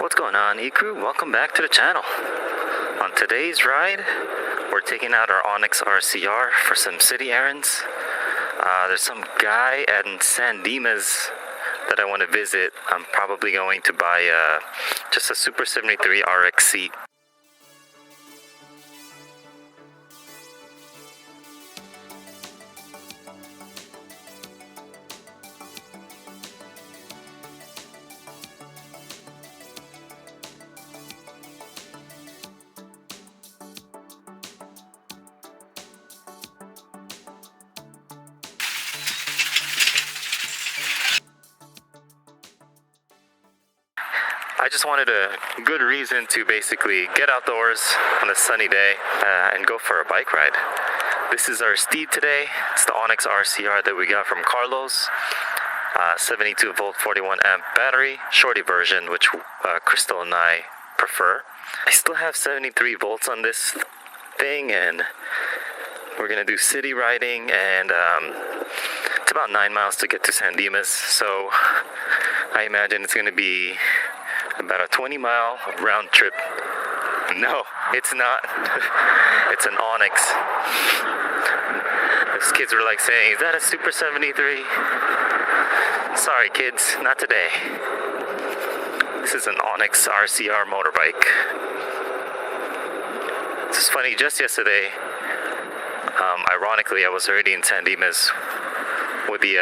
What's going on, E-Crew? Welcome back to the channel. On today's ride, we're taking out our Onyx RCR for some city errands. There's some guy in San Dimas that I want to visit. I'm probably going to buy just a Super73 RX seat. I just wanted a good reason to basically get outdoors on a sunny day and go for a bike ride. This is our steed today. It's the Onyx RCR that we got from Carlos. 72 volt 41 amp battery, shorty version, which Crystal and I prefer. I still have 73 volts on this thing, and we're gonna do city riding, and it's about 9 miles to get to San Dimas, so I imagine it's gonna be about a 20-mile round trip. No, it's not. It's an Onyx. Those kids were like saying, "Is that a Super 73?" Sorry kids, not today. This is an Onyx RCR motorbike. This is funny, just yesterday, ironically, I was already in San Dimas with the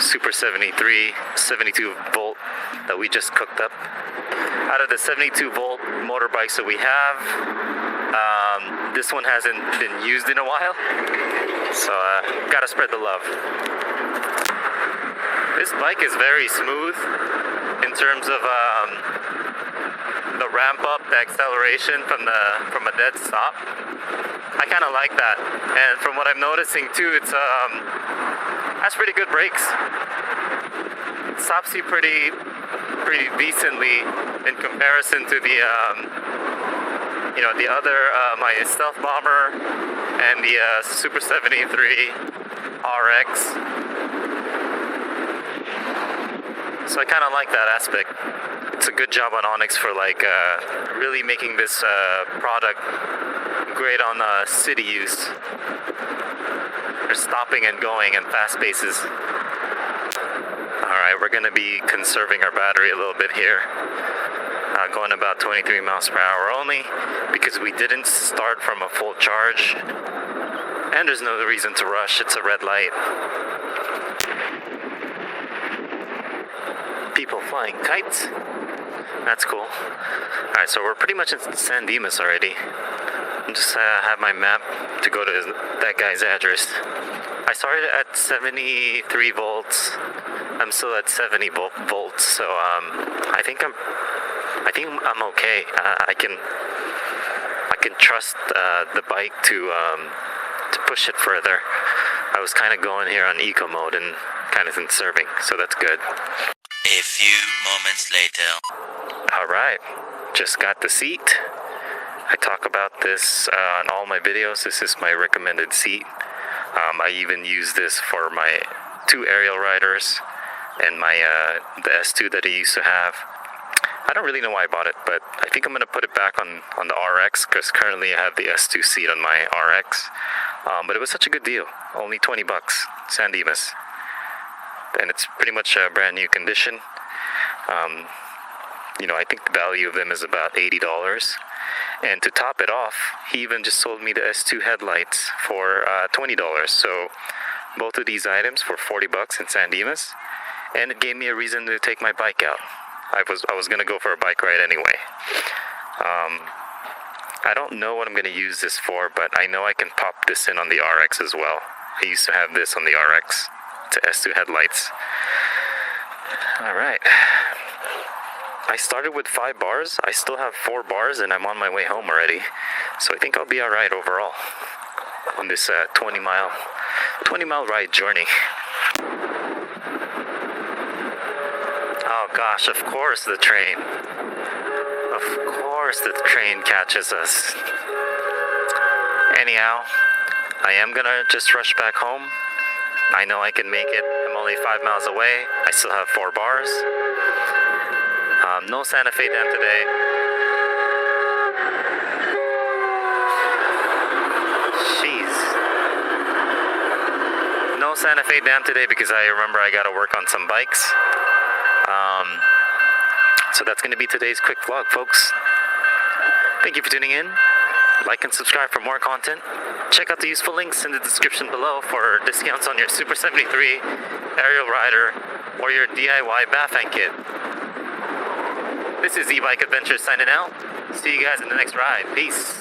Super 73 72 volt that we just cooked up. Out of the 72 volt motorbikes that we have, this one hasn't been used in a while, so gotta spread the love. This bike is very smooth in terms of the ramp up, the acceleration from a dead stop. I kind of like that, and from what I'm noticing too, it's has pretty good brakes. It stops you pretty decently in comparison to the the other my stealthbomber and the Super 73 RX. So I kind of like that aspect. It's a good job on Onyx for really making this product great on city use. They're stopping and going in fast paces. Alright, we're going to be conserving our battery a little bit here. Going about 23 miles per hour only because we didn't start from a full charge. And there's no reason to rush, it's a red light. People flying kites. That's cool. Alright, so we're pretty much in San Dimas already. I just have my map to go to that guy's address. I started at 73 volts. I'm still at 70 volts, so I think I'm okay. I can trust the bike to push it further. I was kind of going here on eco mode and kind of conserving, so that's good. A few moments later. Alright, just got the seat. I talk about this on all my videos. This is my recommended seat. I even use this for my 2 aerial riders and my the S2 that I used to have. I don't really know why I bought it, but I think I'm going to put it back on the RX because currently I have the S2 seat on my RX. But it was such a good deal. Only 20 bucks, San Dimas. And it's pretty much a brand new condition. I think the value of them is about $80. And to top it off, he even just sold me the S2 headlights for $20. So both of these items for 40 bucks in San Dimas. And it gave me a reason to take my bike out. I was going to go for a bike ride anyway. I don't know what I'm going to use this for, but I know I can pop this in on the RX as well. I used to have this on the RX to S2 headlights. Alright. I started with 5 bars. I still have 4 bars and I'm on my way home already. So I think I'll be alright overall on this 20 mile ride journey. Oh gosh, of course the train. Of course the train catches us. Anyhow, I am gonna just rush back home. I know I can make it. I'm only 5 miles away. I still have 4 bars. No Santa Fe Dan today. Jeez. No Santa Fe Dan today because I remember I gotta work on some bikes. So that's gonna be today's quick vlog, folks. Thank you for tuning in. Like and subscribe for more content. Check out the useful links in the description below for discounts on your Super73 aerial rider or your DIY bafang kit. This is E-Bike Adventures signing out. See you guys in the next ride. Peace.